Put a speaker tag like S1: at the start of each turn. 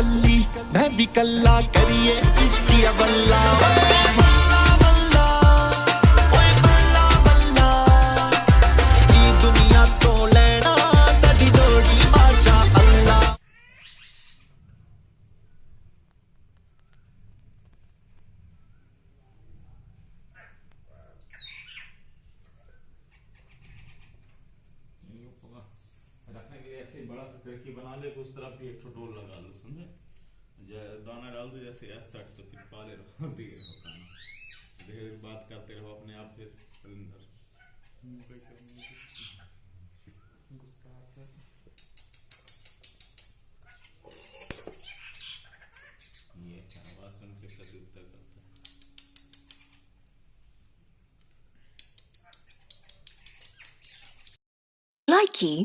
S1: कल्ली मैं भी कल्ला करिए इश्किया बल्ला बल्ला बल्ला ओए बल्ला बल्ला ई दुनिया तो लेना साडी जोड़ी माशा अल्लाह।
S2: रखने के लिए ऐसे बड़ा सा खिड़की बना ले तो उस तरफ भी एक टोल लगा लो, समझे? दाना डाल दो जैसे S60 से, फिर पाले रहो दिए रहो खाना, धीरे बात करते रहो अपने आप, फिर सिलेंडर ये क्या आवाज सुन के प्रत्युत्तर करता है।
S3: Likey